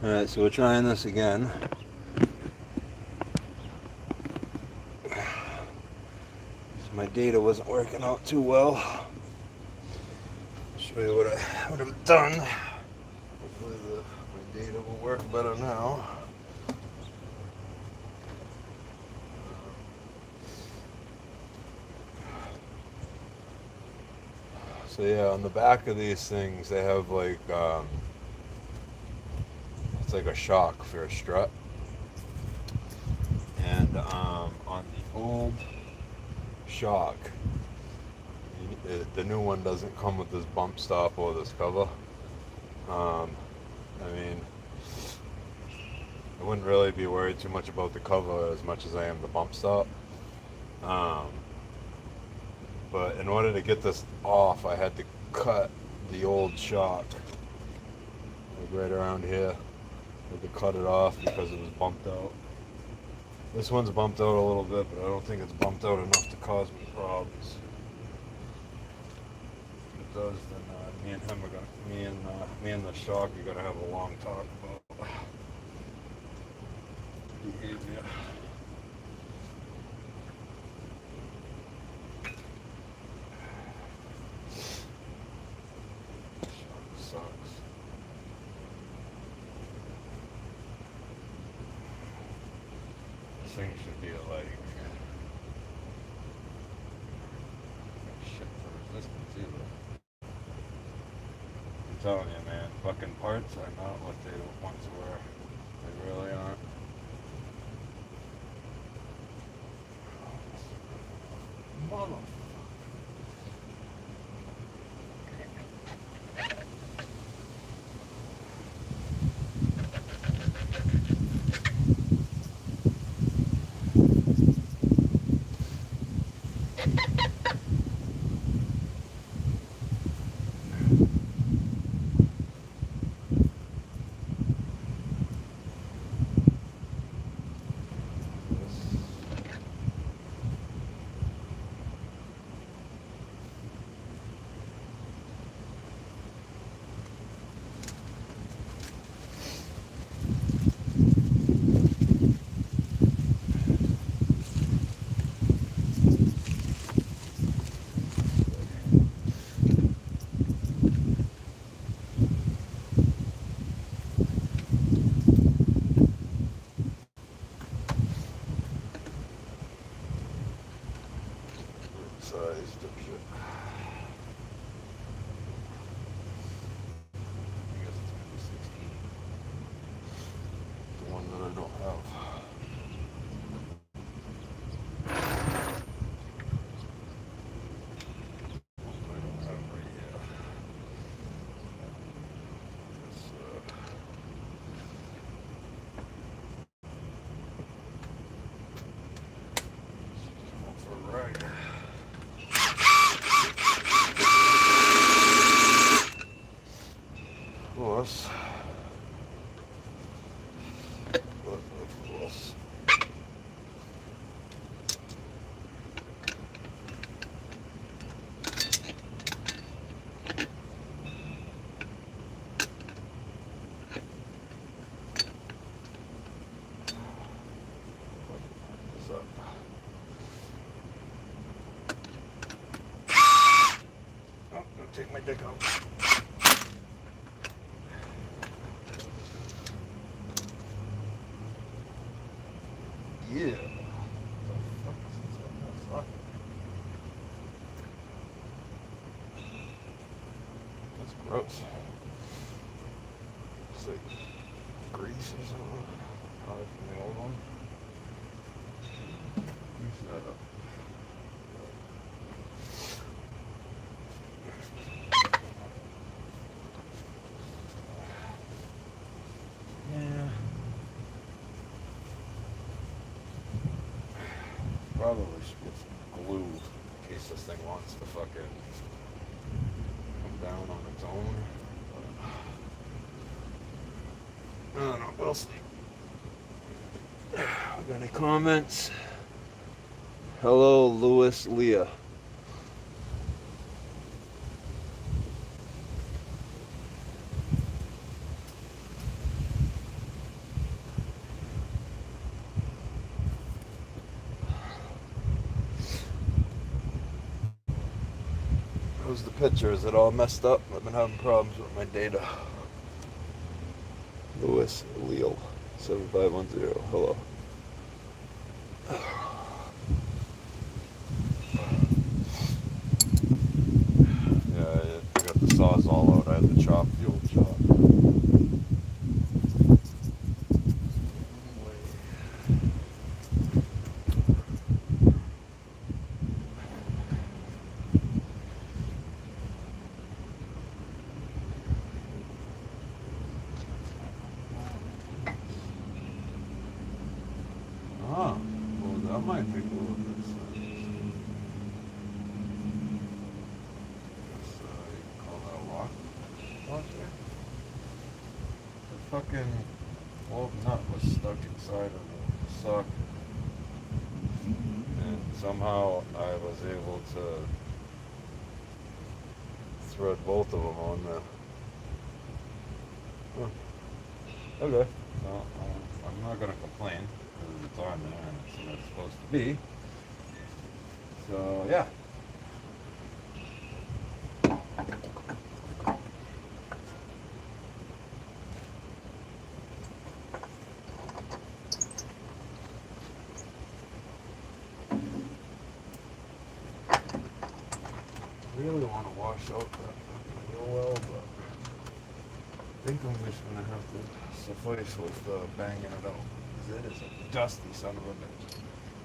Alright, so we're trying this again. My data wasn't working out too well. I'll show you what I would have done. Hopefully my data will work better now. So yeah, on the back of these things they have like it's like a shock for a strut. And on the old shock, the new one doesn't come with this bump stop or this cover. I mean, I wouldn't really be worried too much about the cover as much as I am the bump stop. But in order to get this off, I had to cut the old shock, like right around here. I had to cut it off because it was bumped out. This one's bumped out a little bit, but I don't think it's bumped out enough to cause me problems. If it does, then me and him are gonna, me and the shock are gonna have a long talk about behavior. Sucks. This thing should be at like shit for resistance either. I'm telling you, man, fucking parts are not what they once were. They really aren't. Mother. Take my dick out. Yeah. That's gross. It's like grease or something. Probably from the old one. Grease that up. Probably should get some glue in case this thing wants to fucking come down on its own. But, I don't know, we'll see. We got any comments? Hello, Louis Leah. was the picture. Is it all messed up? I've been having problems with my data. Lewis Leal, 7510. Hello. Yeah, I got the Sawzall out. I had to chop the old chop. Ah, well, that might make a little bit of sense. Guess, you can call that a lock launcher. The fucking old nut was stuck inside of the socket. And somehow I was able to thread both of them on there. Huh. Okay. Well, I'm not going to complain because it's on there and it's where it's supposed to be. So, yeah. I really want to wash out that real well, but I think I'm just going to have to suffice with banging it out. Because it is a dusty son of a bitch.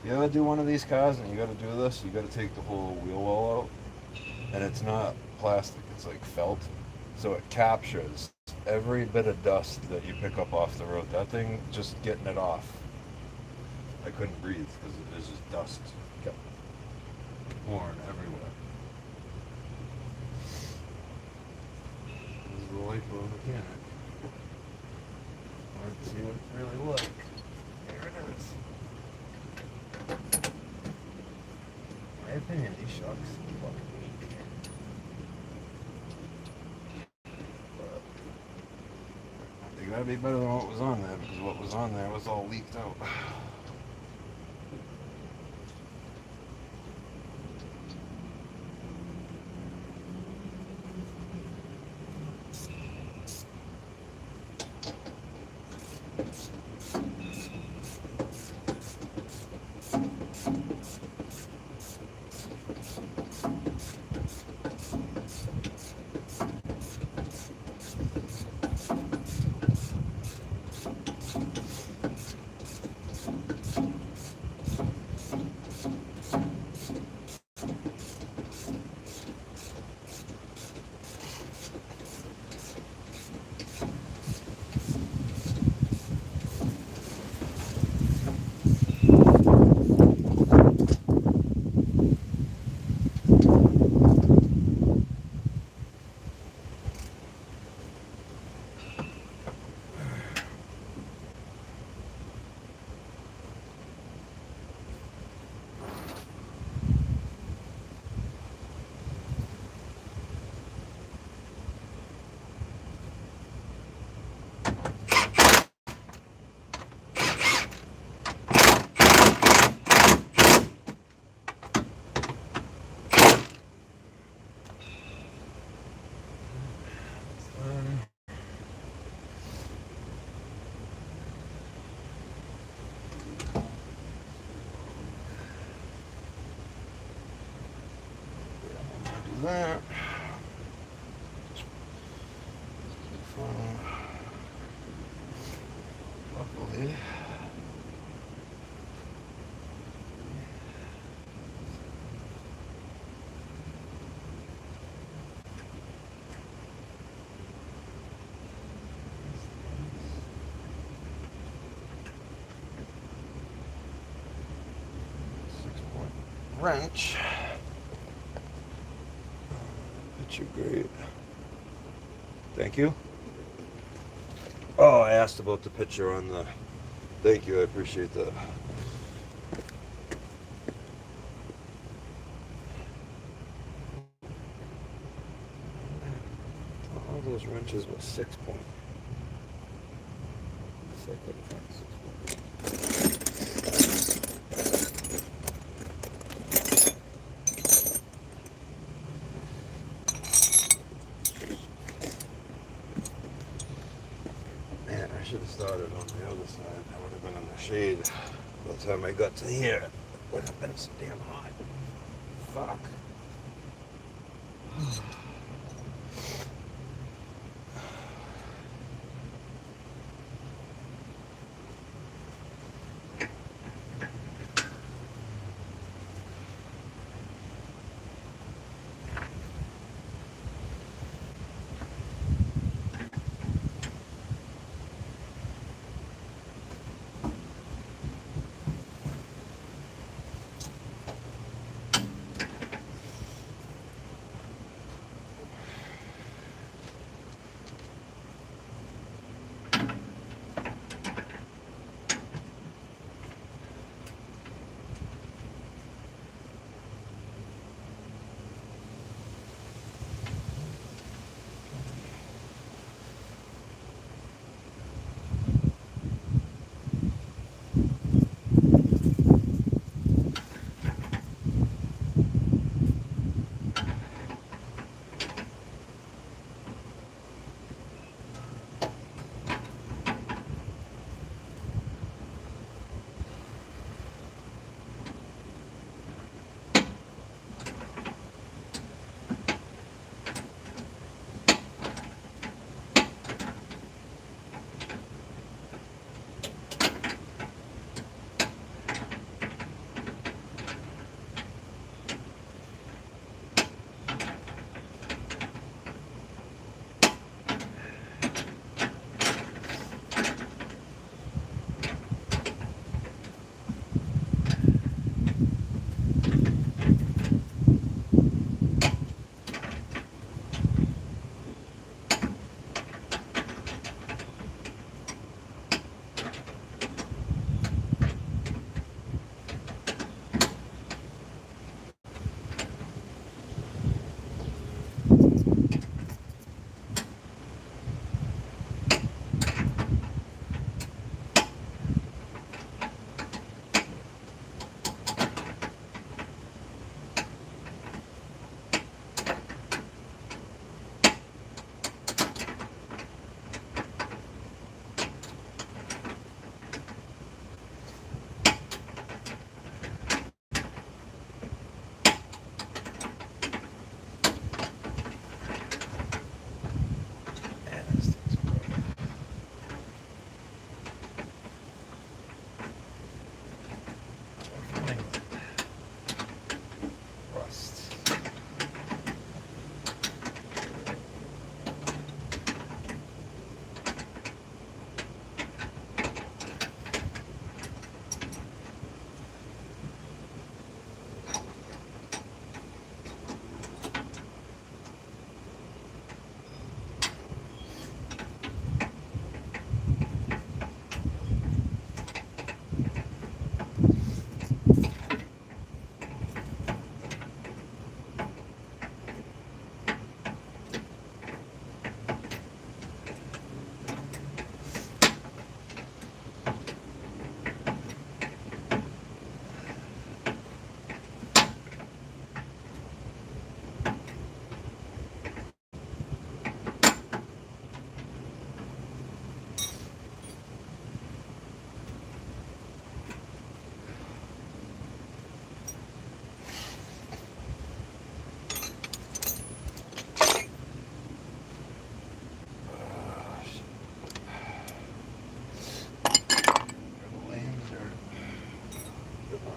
You ever do one of these cars and you got to do this, you got to take the whole wheel well out. And it's not plastic, it's like felt. So it captures every bit of dust that you pick up off the road. That thing, just getting it off, I couldn't breathe because it was just dust kept pouring everywhere. This is the lipo mechanic. Let's see what it's really like. Here it is. In my opinion, these shocks are fucking weak. But they gotta be better than what was on there, because what was on there was all leaked out. 6-point wrench. Picture great. Thank you. Oh, I asked about the picture on the... Thank you, I appreciate that. All those wrenches were 6-point. So I couldn't find 6-point. should have started on the other side. I would have been in the shade. By the time I got to here, it would have been so damn hot. Fuck.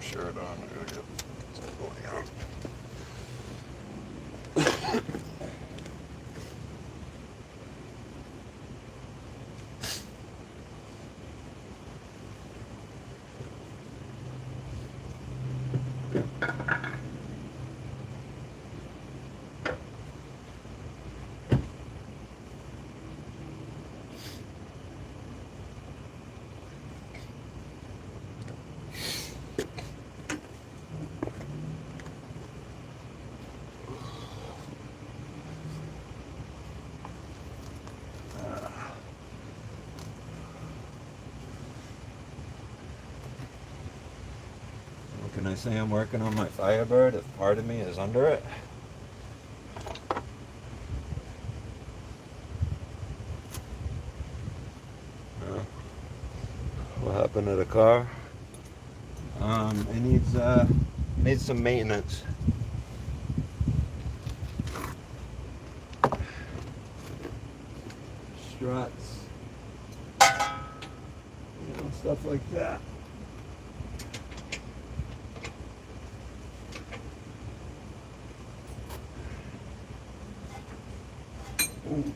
Shirt on. I gotta get something going on. Can I say I'm working on my Firebird if part of me is under it? No. happened to the car. It needs some maintenance. Struts, stuff like that. Ooh.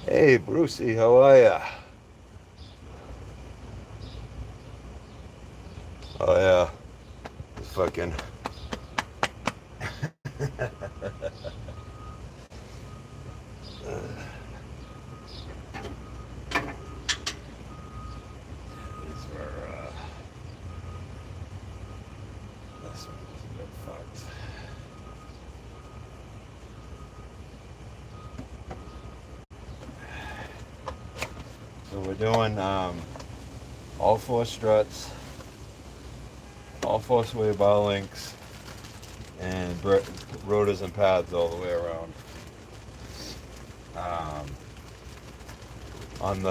Hey, Brucey, how are ya? Oh yeah, fucking. This one's a bit fucked. So we're doing all four struts, all four sway bar links, and rotors and pads all the way around. On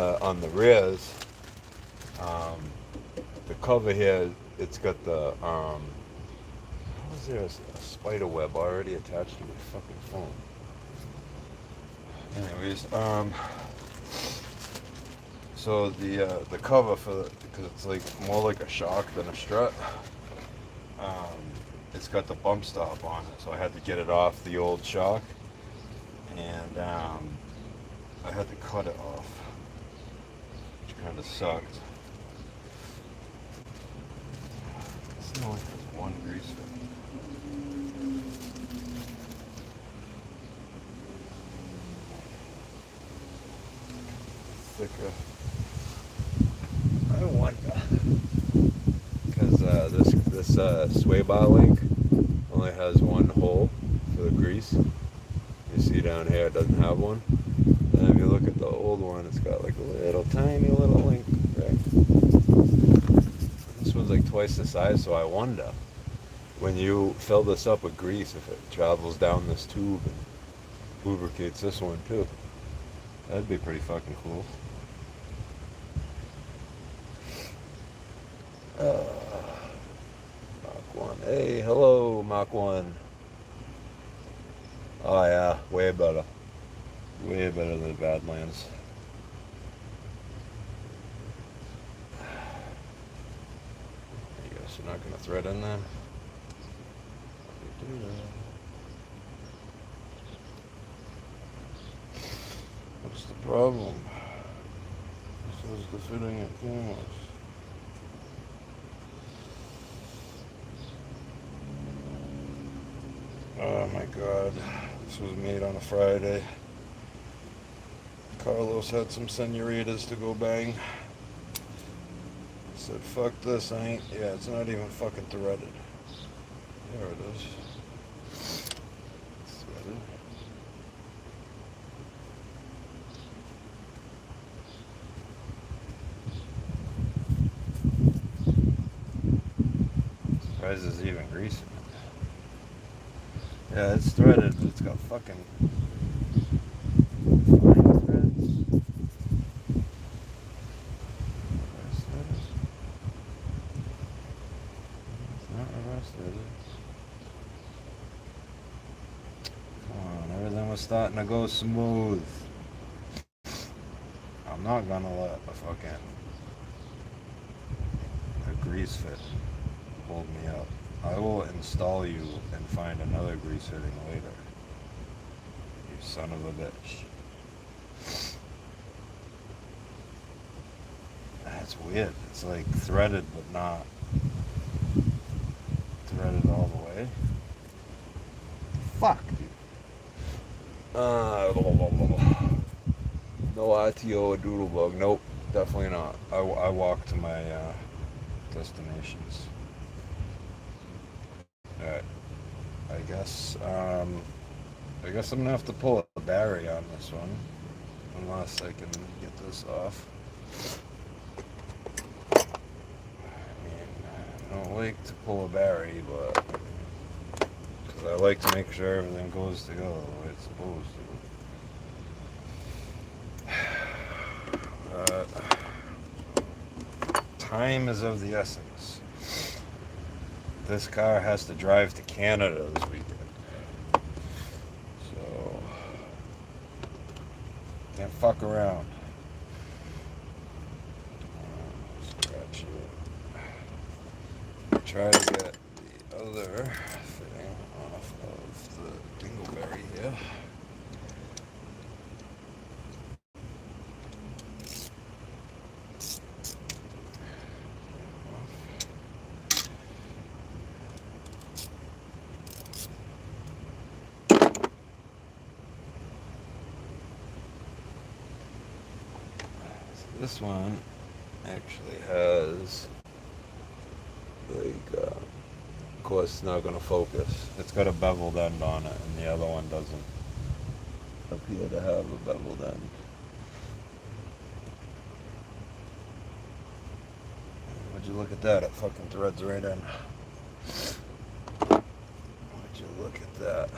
the rears, the cover here, it's got the how is there a spider web already attached to my fucking phone? Anyways, so the cover for because it's like more like a shock than a strut. It's got the bump stop on it, so I had to get it off the old shock, and I had to cut it off, which kind of sucked. It's only has one grease fit. Thicker. I wonder. Because this sway bar link only has one hole for the grease. You see down here it doesn't have one. And if you look at the old one, it's got like a little tiny little link, right? This one's like twice the size, so I wonder when you fill this up with grease if it travels down this tube and lubricates this one too. That'd be pretty fucking cool. Mach 1. Hey, hello, Mach 1. Oh yeah, way better. Way better than Badlands. I guess you're not gonna thread in there. What's the problem? This is the fitting at cameras. Oh my god, this was made on a Friday. Carlos had some senoritas to go bang. Said, fuck this, I ain't, yeah, it's not even fucking threaded. There it is. It's threaded. Surprised there's even grease in it. Yeah, it's threaded, but it's got fucking fine threads. It's not reverse threaded. Come on, everything was starting to go smooth. I'm not gonna let a grease fit hold me up. I will install you and find another grease fitting later. You son of a bitch. That's weird. It's like threaded but not threaded all the way. Fuck, dude. No ITO or Doodlebug. Nope, definitely not. I walk to my destinations. Alright. I guess I'm gonna have to pull a battery on this one. Unless I can get this off. I mean, I don't like to pull a battery, but because I like to make sure everything goes to go the way it's supposed to. Time is of the essence. This car has to drive to Canada this weekend. So, can't fuck around. Scratch it. Try to get the other fitting off of the dingleberry here. This one actually has, like, of course it's not going to focus. It's got a beveled end on it, and the other one doesn't appear to have a beveled end. Would you look at that? It fucking threads right in. Would you look at that?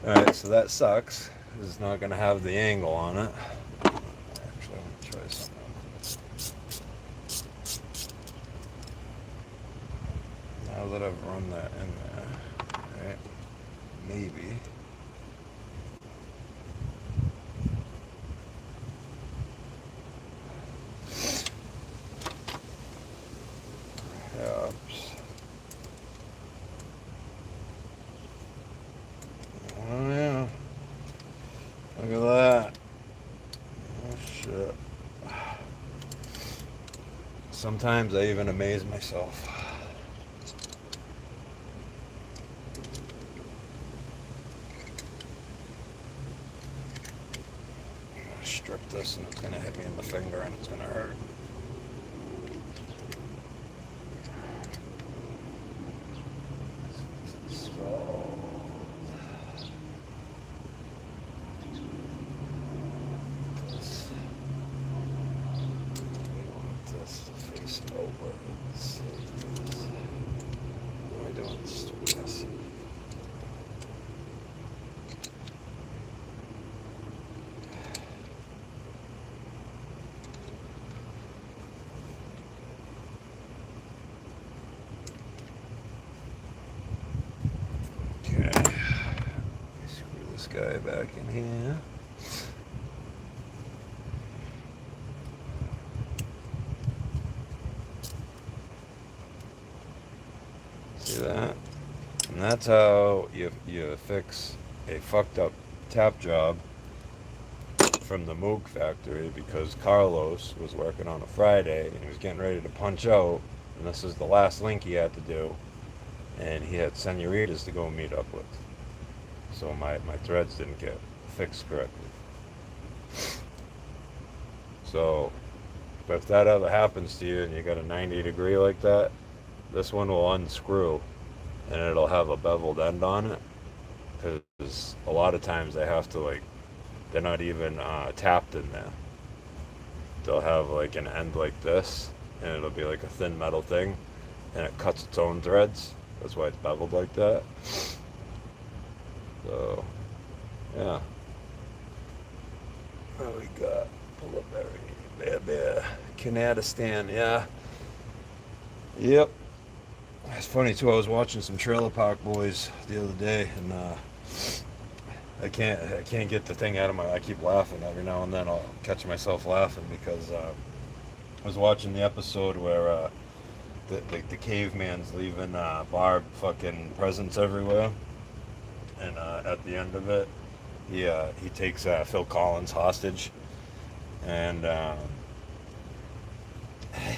Alright, so that sucks. It's not going to have the angle on it. Actually, I'm going to try something else. Now that I've run that in there, right, maybe. Oh yeah. Look at that. Oh shit. Sometimes I even amaze myself. strip this and it's going to hit me in the finger and it's going to hurt. Guy back in here. See that? And that's how you fix a fucked up tap job from the Moog factory, because Carlos was working on a Friday and he was getting ready to punch out, and this is the last link he had to do, and he had senoritas to go meet up with. So my threads didn't get fixed correctly. So if that ever happens to you and you got a 90 degree like that, this one will unscrew and it'll have a beveled end on it, because a lot of times they have to, like, they're not even tapped in there. They'll have like an end like this and it'll be like a thin metal thing and it cuts its own threads. That's why it's beveled like that. So, yeah. What we got? Bullberry, bear, Canadistan, yeah. Yep. It's funny too, I was watching some Trailer Park Boys the other day, and I can't get the thing out of my, I keep laughing every now and then. I'll catch myself laughing because I was watching the episode where the caveman's leaving Barb fucking presents everywhere. And at the end of it, he takes Phil Collins hostage, and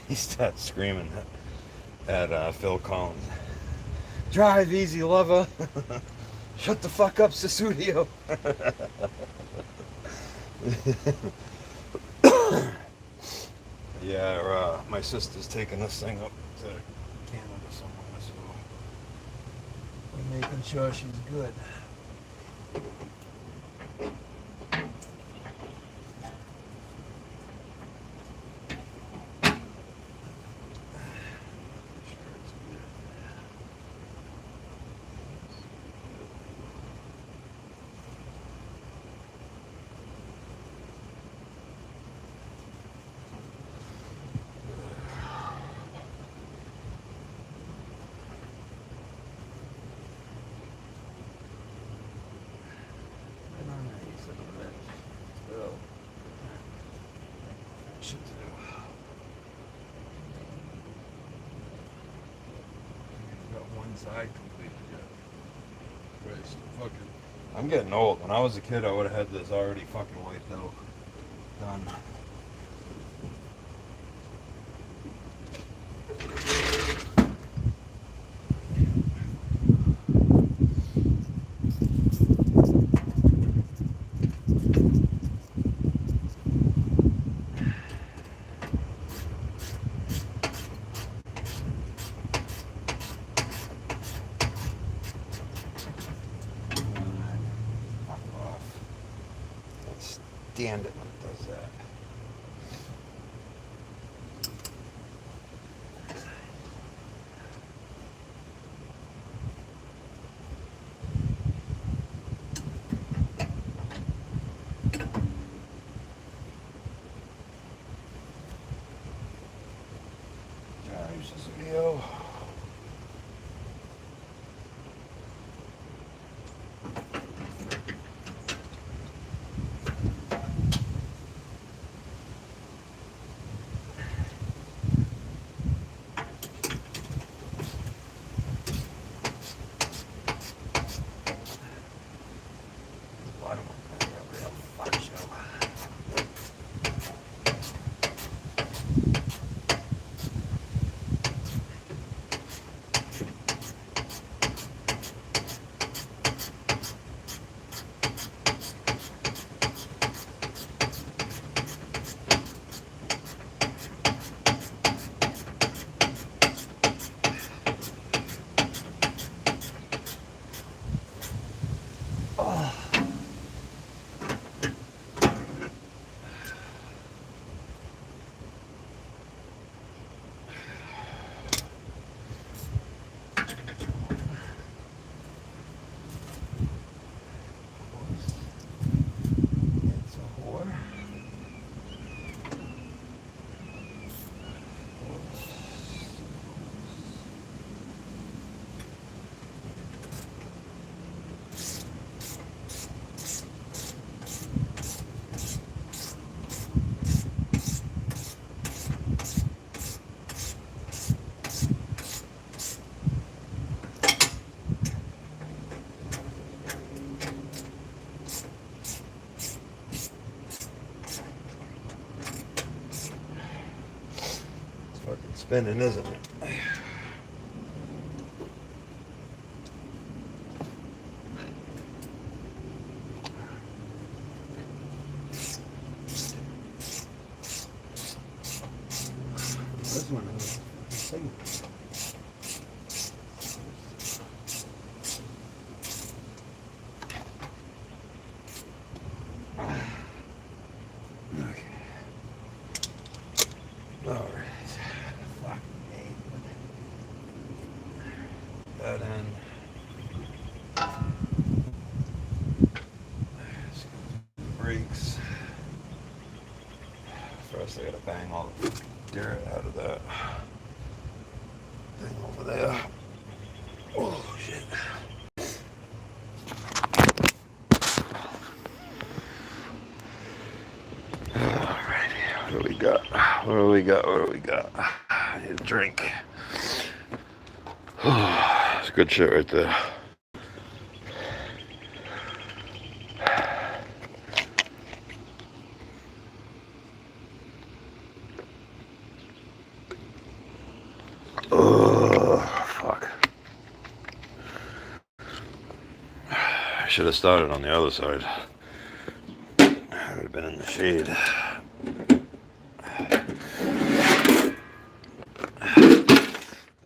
he starts screaming at Phil Collins, "Drive easy, lover! Shut the fuck up, Susudio!" Yeah, my sister's taking this thing up to Canada somewhere, so we're making sure she's good. Side completed yet. Christ, fucking. I'm getting old. When I was a kid, I would have had this already fucking wiped out. Done. Stand it when it does that. Use this video. spinning, isn't it? This one is thing. Okay. All right. Fuck me. That end. Brakes. First, I gotta bang all the dirt out of that thing over there. Oh shit. Alright, what do we got? What do we got? What do we got? I need a drink. It's good shit right there. Fuck. I should have started on the other side. I would have been in the shade.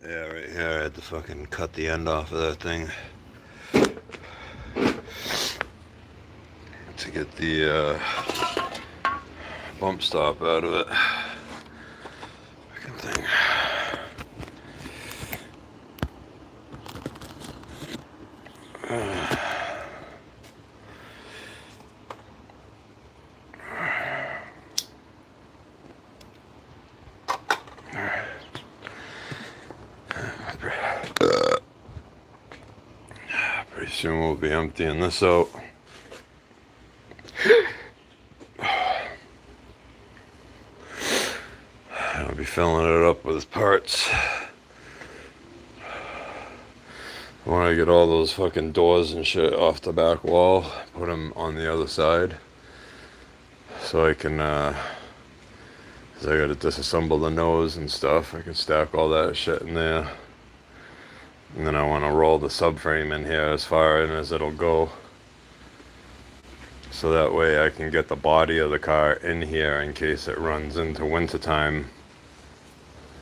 Yeah, right here I had to fucking cut the end off of that thing to get the bump stop out of it. Fucking thing. Pretty soon we'll be emptying this out. I'll be filling it up with parts. I want to get all those fucking doors and shit off the back wall, put them on the other side, so I can, cause I gotta disassemble the nose and stuff. I can stack all that shit in there. And then I want to roll the subframe in here as far in as it'll go. So that way I can get the body of the car in here in case it runs into wintertime.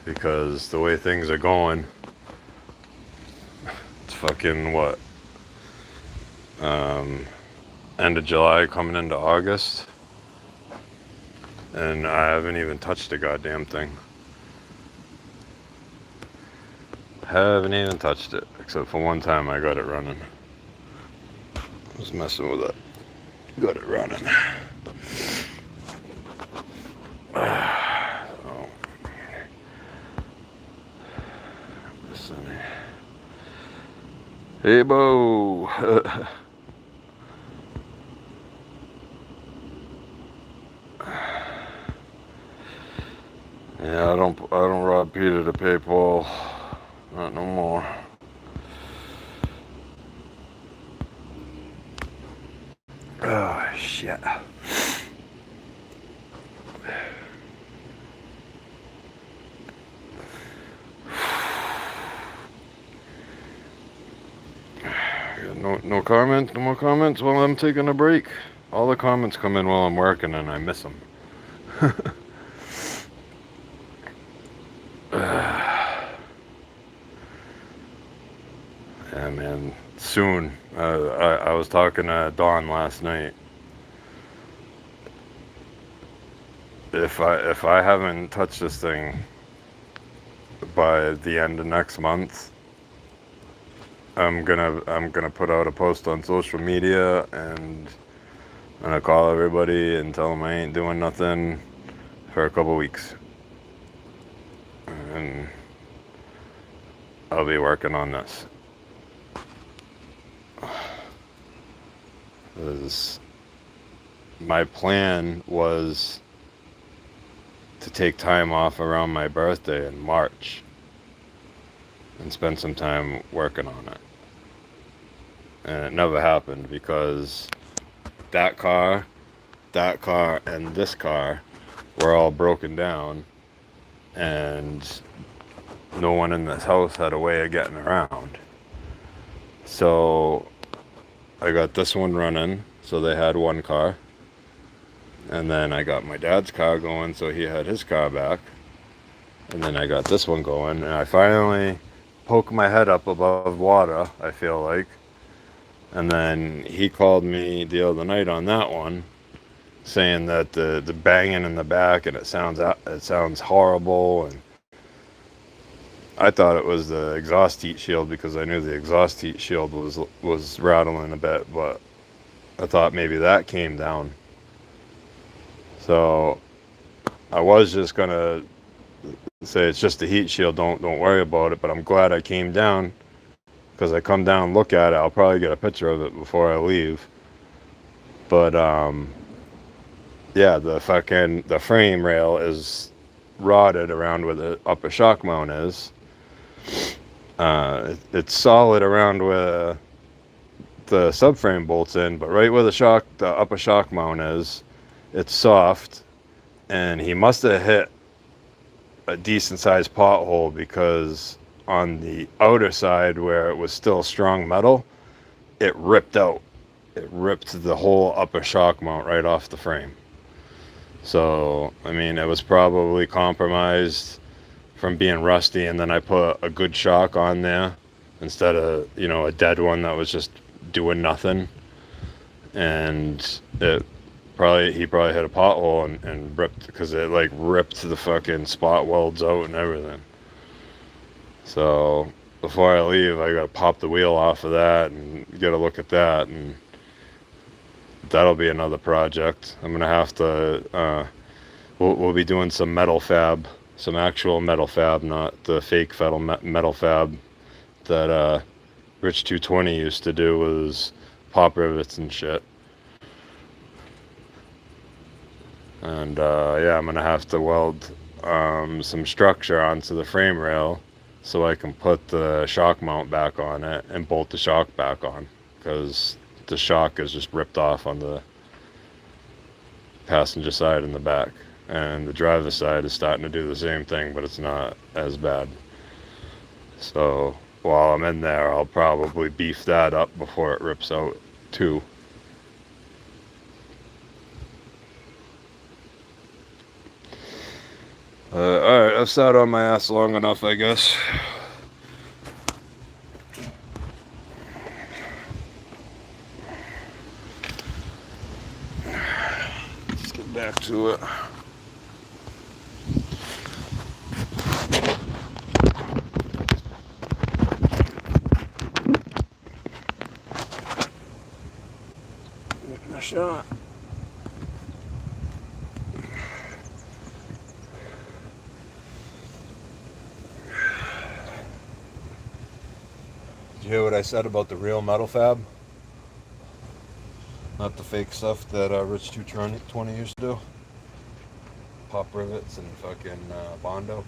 Because the way things are going, it's fucking what? End of July coming into August. And I haven't even touched the goddamn thing. Haven't even touched it, except for one time I got it running. I was messing with it. Got it running. Oh. Listen. Hey, Bo. Yeah, I don't rob Peter to pay Paul. Not no more. Oh, shit. No comments? No more comments while I'm taking a break? All the comments come in while I'm working and I miss them. Yeah, man. Soon. I was talking to Dawn last night. If I haven't touched this thing by the end of next month, I'm gonna put out a post on social media and I'm gonna call everybody and tell them I ain't doing nothing for a couple weeks. And I'll be working on this. My plan was to take time off around my birthday in March and spend some time working on it. And it never happened because that car, and this car were all broken down, and no one in this house had a way of getting around. So I got this one running, so they had one car. And then I got my dad's car going, so he had his car back. And then I got this one going, and I finally poked my head up above water, I feel like. And then he called me the other night on that one, saying that the banging in the back and it sounds horrible. And I thought it was the exhaust heat shield because I knew the exhaust heat shield was rattling a bit, but I thought maybe that came down. So I was just gonna say it's just the heat shield, don't worry about it, but I'm glad I came down, because I come down, look at it, I'll probably get a picture of it before I leave. But yeah, the frame rail is rotted around where the upper shock mount is. It's solid around where the subframe bolts in, but right where the upper shock mount is, it's soft, and he must have hit a decent sized pothole, because on the outer side where it was still strong metal, it ripped out. It ripped the whole upper shock mount right off the frame. So, I mean, it was probably compromised from being rusty, and then I put a good shock on there instead of, a dead one that was just doing nothing. And he probably hit a pothole and ripped, because it like ripped the fucking spot welds out and everything. So before I leave, I gotta pop the wheel off of that and get a look at that, and that'll be another project. I'm gonna have to we'll be doing some metal fab, some actual metal fab, not the fake metal fab that Rich 220 used to do, was pop rivets and shit. And yeah, I'm gonna have to weld some structure onto the frame rail so I can put the shock mount back on it and bolt the shock back on, because the shock is just ripped off on the passenger side and the back, and the driver's side is starting to do the same thing, but it's not as bad. So while I'm in there, I'll probably beef that up before it rips out too. Alright, I've sat on my ass long enough, I guess. Let's get back to it. Getting a shot. Did you hear what I said about the real metal fab? Not the fake stuff that Rich 220 used to do. Pop rivets and fucking Bondo.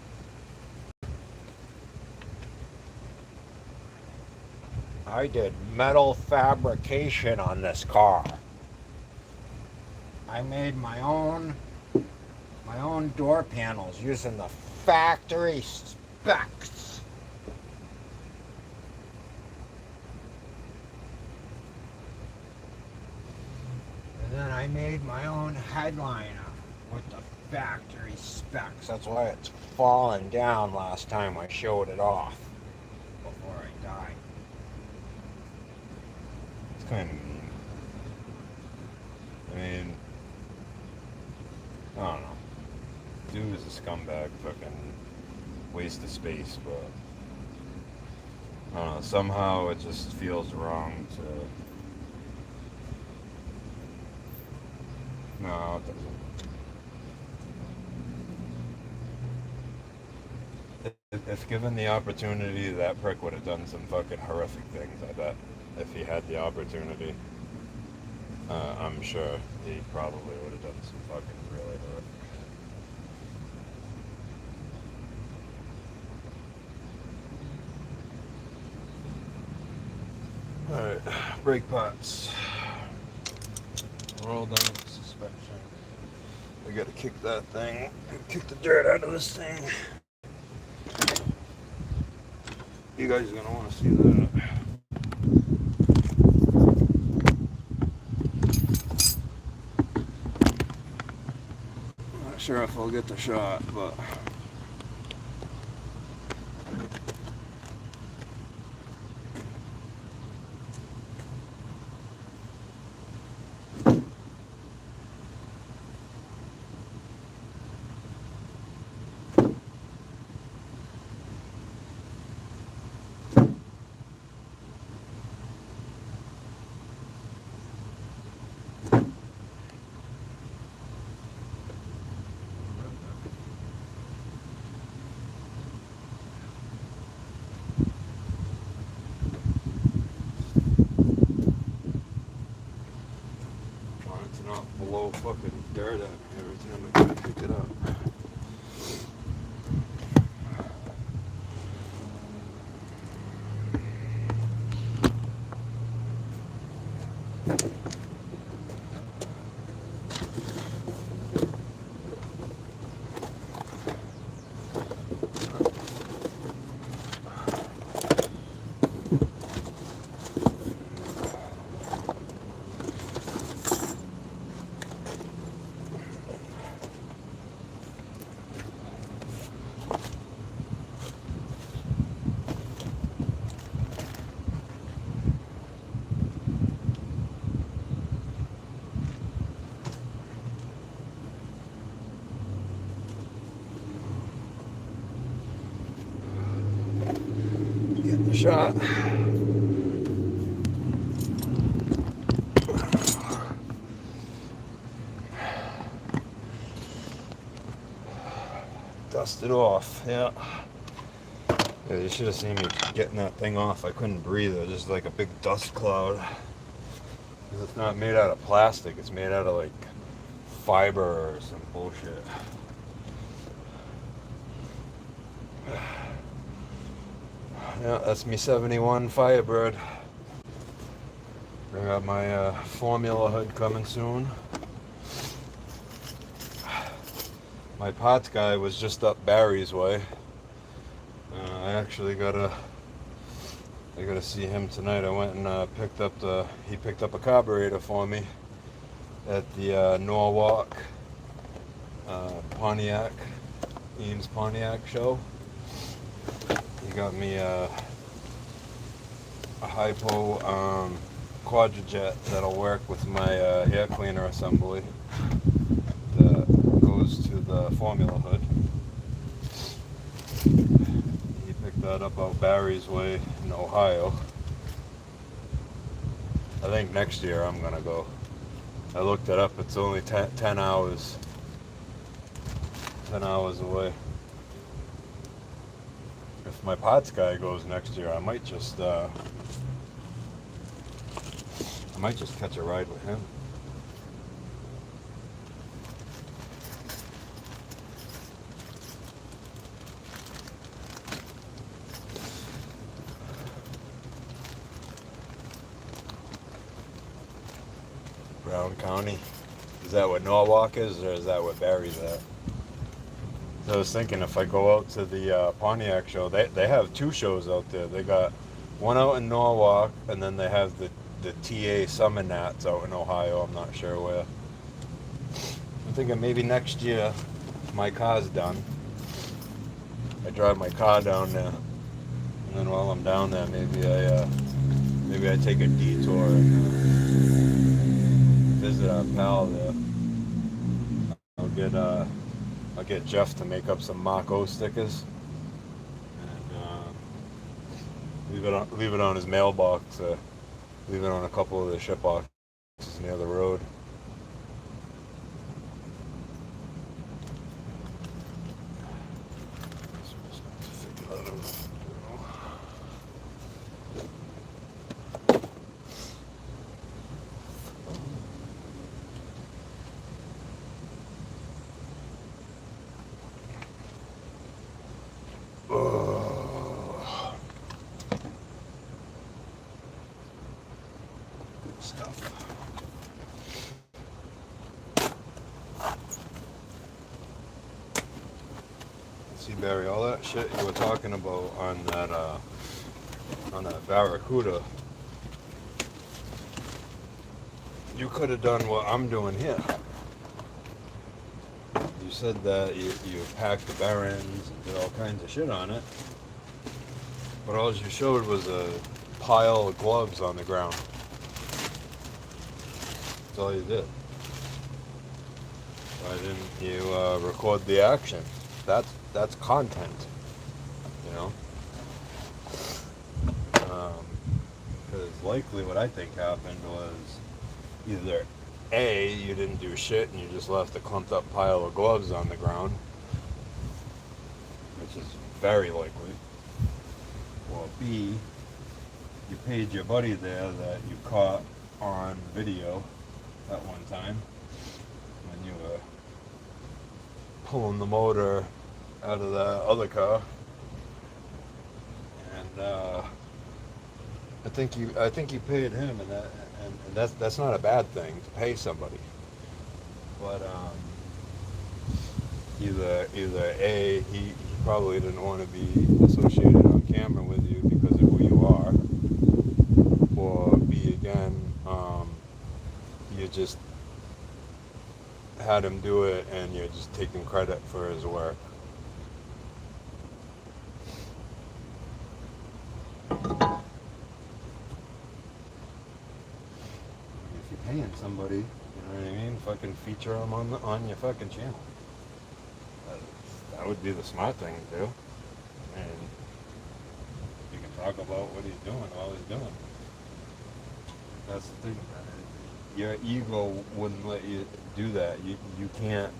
I did metal fabrication on this car. I made my own door panels using the factory specs. And then I made my own headliner with the factory specs. That's why it's fallen down last time I showed it off before I died. It's kind of mean. I mean, I don't know. Dude is a scumbag, fucking waste of space, but I don't know, somehow it just feels wrong to... No, it doesn't. If given the opportunity, that prick would have done some fucking horrific things, I bet. If he had the opportunity. I'm sure he probably would have done some fucking really horrific. Alright, brake parts. Roll down the suspension. I gotta kick that thing, kick the dirt out of this thing. You guys are gonna want to see that. Not sure if I'll get the shot, but trying to not blow fucking dirt at me every time I try to pick it up. Getting the shot. Dust it off, yeah. Yeah, you should have seen me getting that thing off. I couldn't breathe. It was just like a big dust cloud. 'Cause it's not made out of plastic. It's made out of like fiber or some bullshit. Yeah, that's me 71 Firebird. I got my formula hood coming soon. My parts guy was just up Barry's way. I actually I gotta see him tonight. I went and he picked up a carburetor for me at the Norwalk Pontiac, Eames Pontiac show. He got me a hypo quadrajet that'll work with my air cleaner assembly that goes to the formula hood. He picked that up out Barry's way in Ohio. I think next year I'm gonna go. I looked it up. It's only 10 hours. 10 hours away. If my parts guy goes next year, I might just catch a ride with him. Brown County. Is that what Norwalk is, or is that what Barry's at? So I was thinking if I go out to the Pontiac show, they have two shows out there. They got one out in Norwalk, and then they have the TA Summer Nats out in Ohio. I'm not sure where. I'm thinking maybe next year, if my car's done, I drive my car down there, and then while I'm down there, maybe I take a detour and visit our pal there. I'll get Jeff to make up some Mach O stickers and leave it on his mailbox. Leave it on a couple of the ship boxes near the road. Stuff. See, Barry, all that shit you were talking about on that on that Barracuda, you could have done what I'm doing here. You said that you packed the bearings and did all kinds of shit on it, but all you showed was a pile of gloves on the ground. That's all you did. Why didn't you record the action? That's content, you know? Because likely what I think happened was either A, you didn't do shit and you just left a clumped up pile of gloves on the ground, which is very likely, or B, you paid your buddy there that you caught on video at one time when you were pulling the motor out of that other car, and I think you paid him, and that's not a bad thing to pay somebody, but either A, he probably didn't want to be associated on camera with you because of who you are, or B, again, you just had him do it and you're just taking credit for his work. If you're paying somebody, you know what I mean, fucking feature them on your fucking channel. That would be the smart thing to do. And you can talk about what he's doing while he's doing it. That's the thing. Your ego wouldn't let you do that. You can't.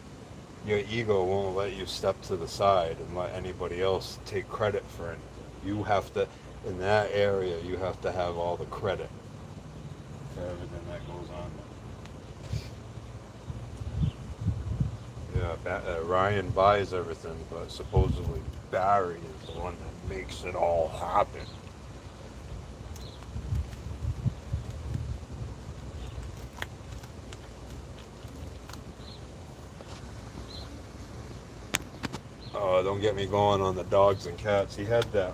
Your ego won't let you step to the side and let anybody else take credit for it. You have to, in that area, you have to have all the credit for everything that goes on. Yeah, Ryan buys everything, but supposedly Barry is the one that makes it all happen. Don't get me going on the dogs and cats. He had that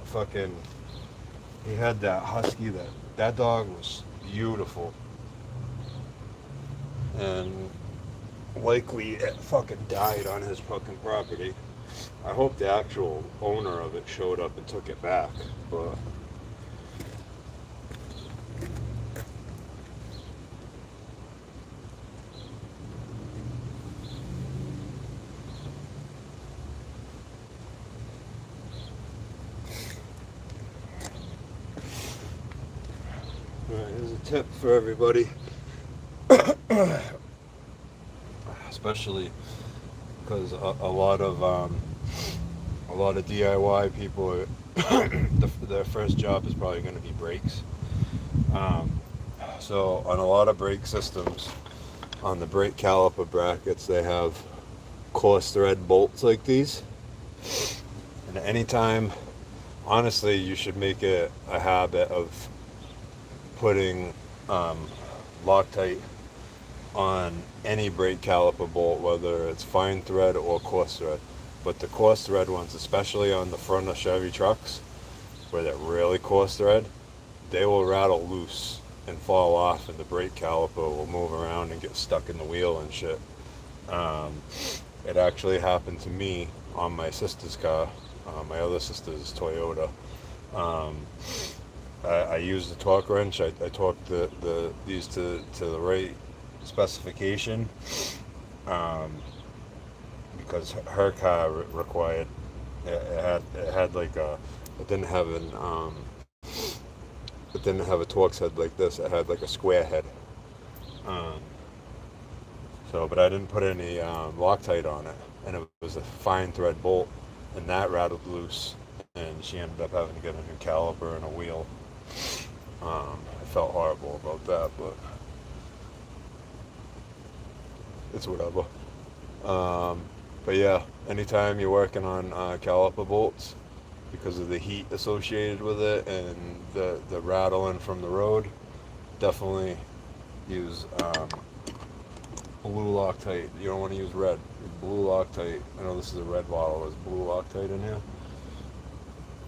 husky, that dog was beautiful. And likely it fucking died on his fucking property. I hope the actual owner of it showed up and took it back, but here's a tip for everybody, especially because a lot of DIY people, their first job is probably going to be brakes. So on a lot of brake systems, on the brake caliper brackets, they have coarse thread bolts like these. And anytime, honestly, you should make it a habit of putting Loctite on any brake caliper bolt, whether it's fine thread or coarse thread. But the coarse thread ones, especially on the front of Chevy trucks, where they're really coarse thread, they will rattle loose and fall off, and the brake caliper will move around and get stuck in the wheel and shit. It actually happened to me on my sister's car. My other sister's Toyota. I used the torque wrench. I torqued these to the right specification, because her car required it had like it didn't have a Torx head like this. It had like a square head. But I didn't put any Loctite on it, and it was a fine thread bolt, and that rattled loose, and she ended up having to get a new caliper and a wheel. I felt horrible about that, but it's whatever. But yeah, anytime you're working on caliper bolts, because of the heat associated with it and the rattling from the road, definitely use blue Loctite. You don't want to use red. Blue Loctite. I know this is a red bottle. There's blue Loctite in here.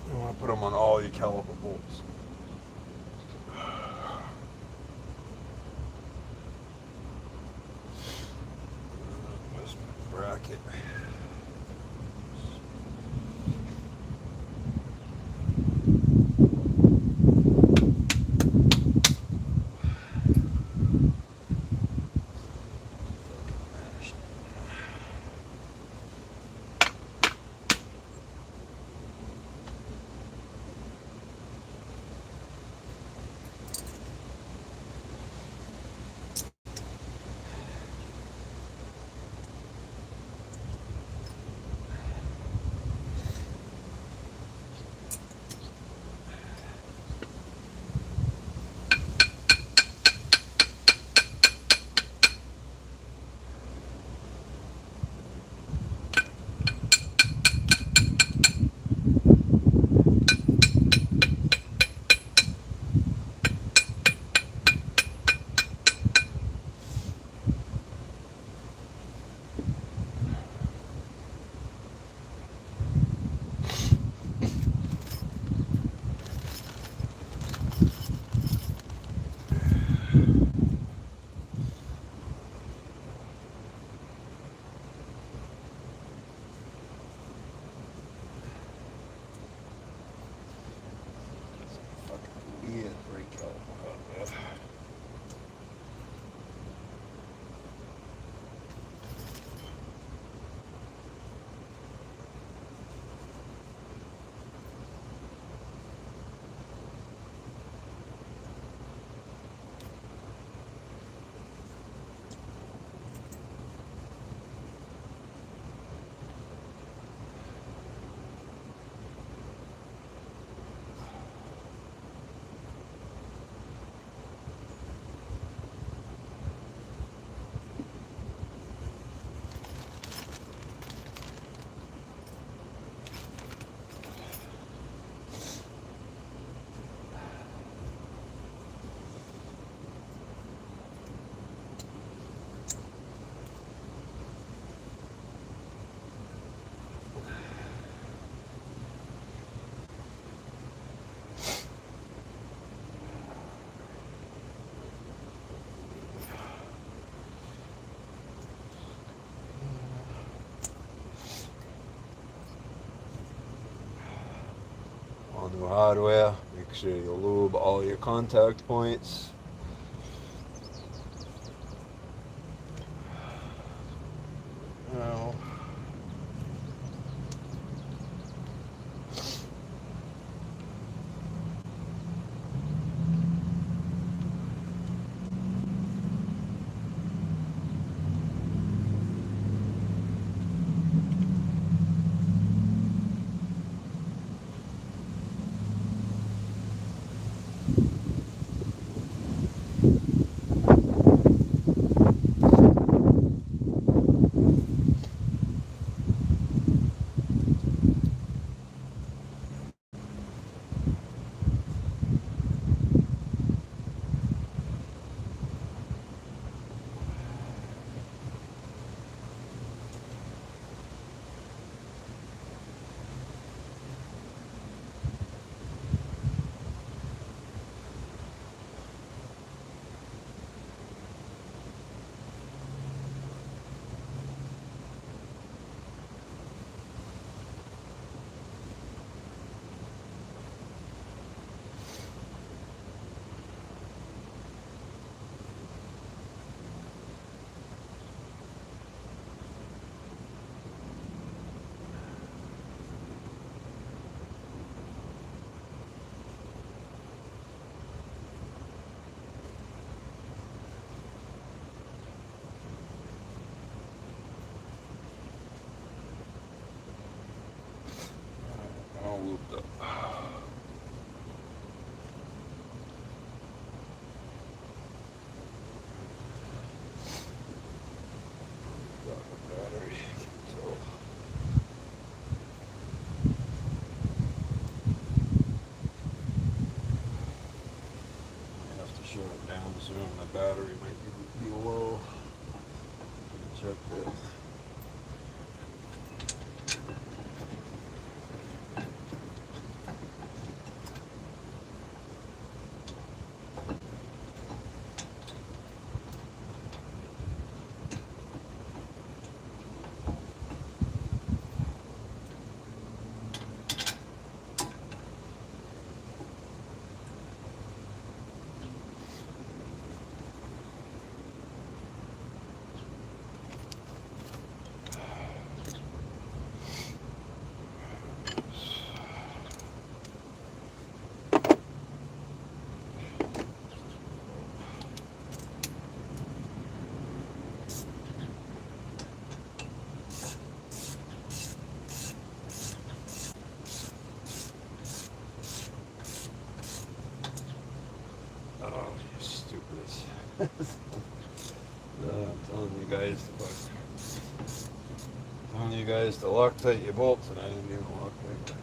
You want to put them on all your caliper bolts. it. All new hardware. Make sure you lube all your contact points. Now, all looped up. Got the battery. So, I have to shut it down soon. The battery might be low. Check this. Stupidest. I'm telling you guys to Loctite your bolts, and I didn't even Loctite them.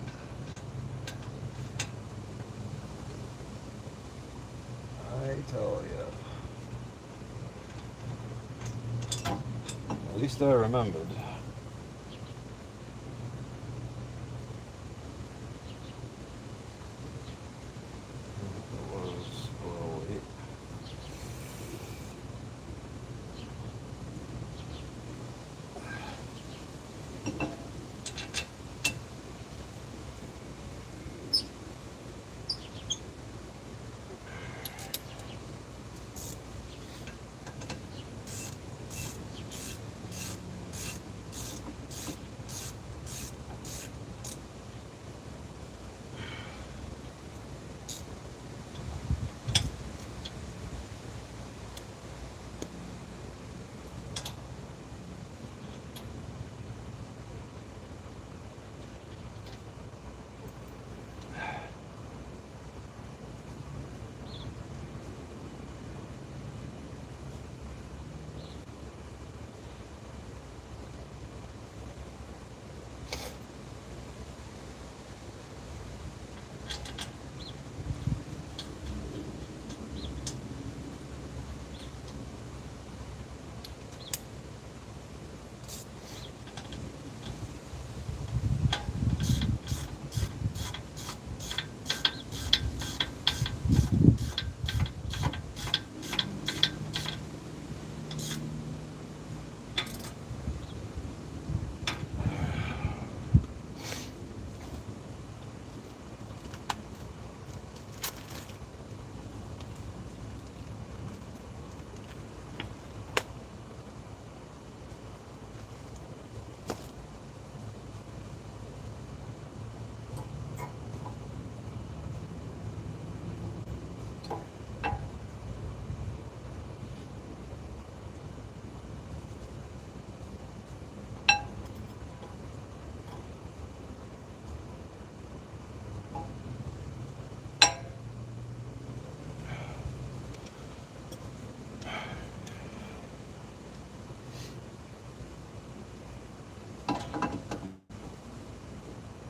I tell you. At least I remembered. It was a little late.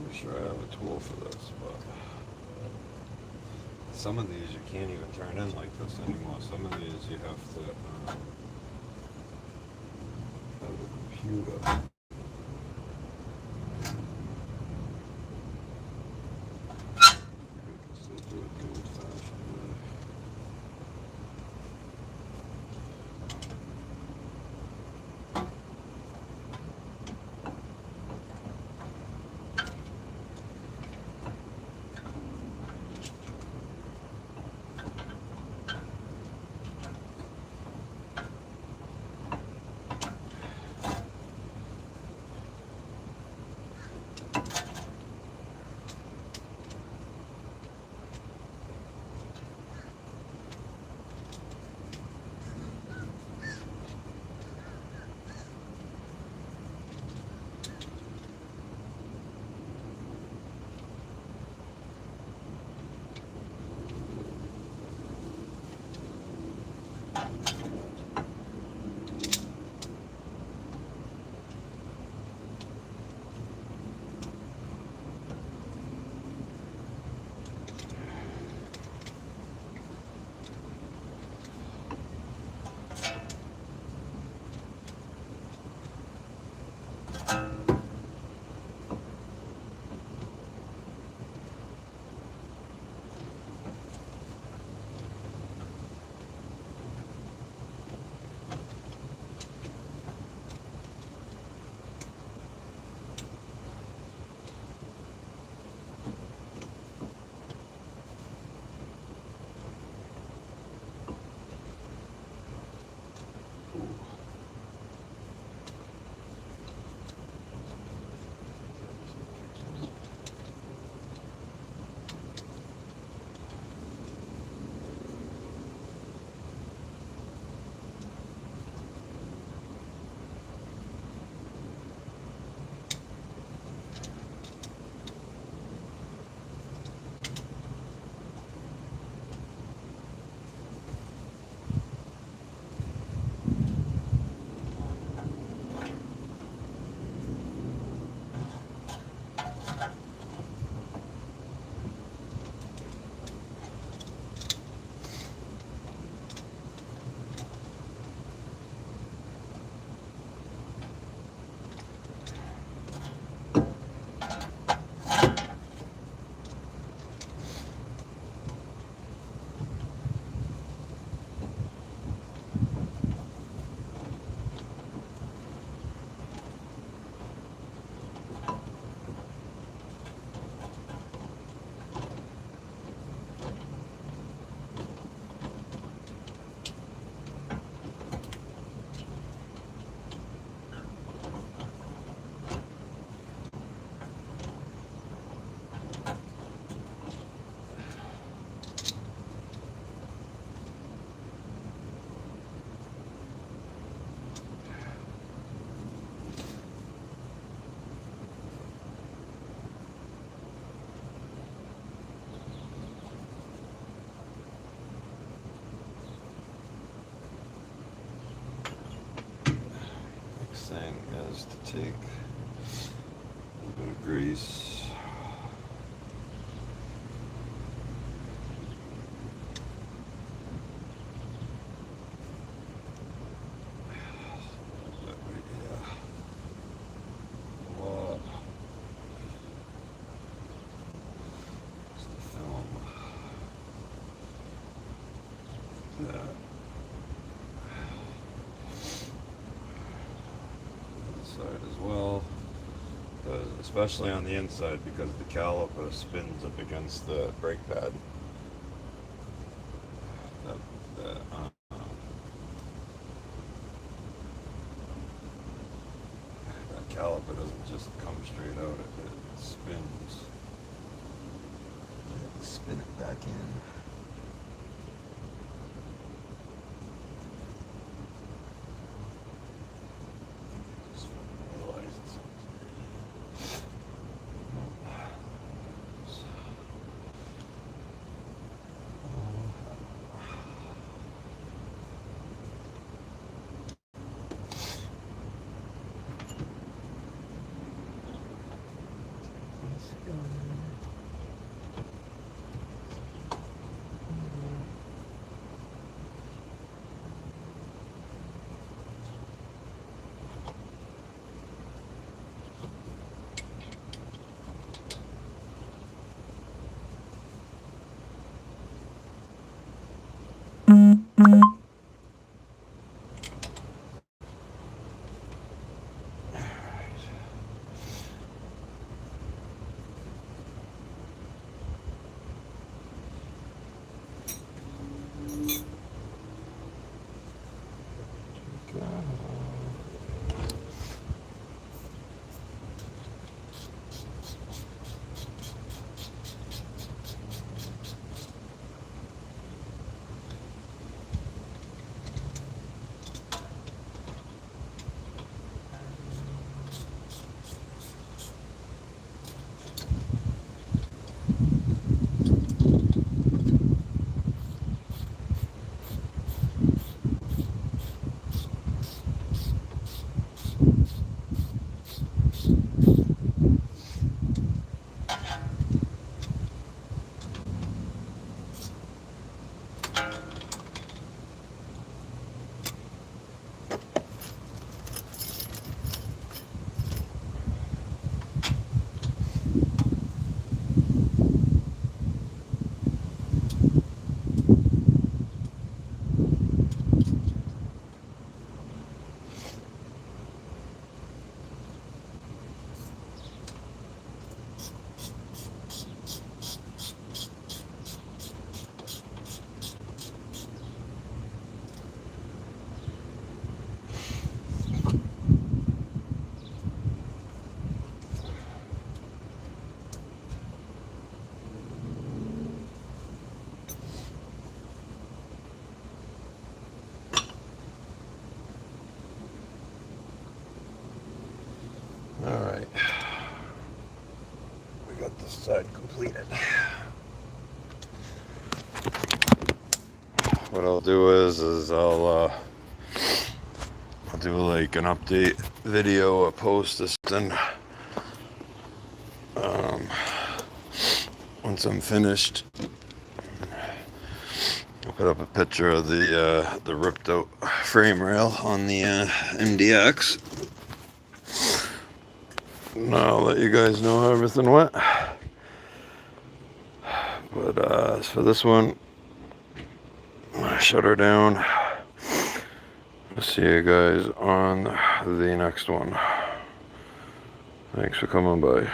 I'm sure I have a tool for this, but some of these you can't even turn in like this anymore. Some of these you have to have a computer. thing is to take a little bit of grease. As well, especially on the inside, because the caliper spins up against the brake pad. That caliper doesn't just come straight out, it spins. Spin it back in. Alright, we got this side completed. What I'll do is I'll do like an update video, a post this thing. Once I'm finished, I'll put up a picture of the ripped out frame rail on the MDX. And I'll let you guys know how everything went. But as for this one, shut her down. I'll see you guys on the next one. Thanks for coming by.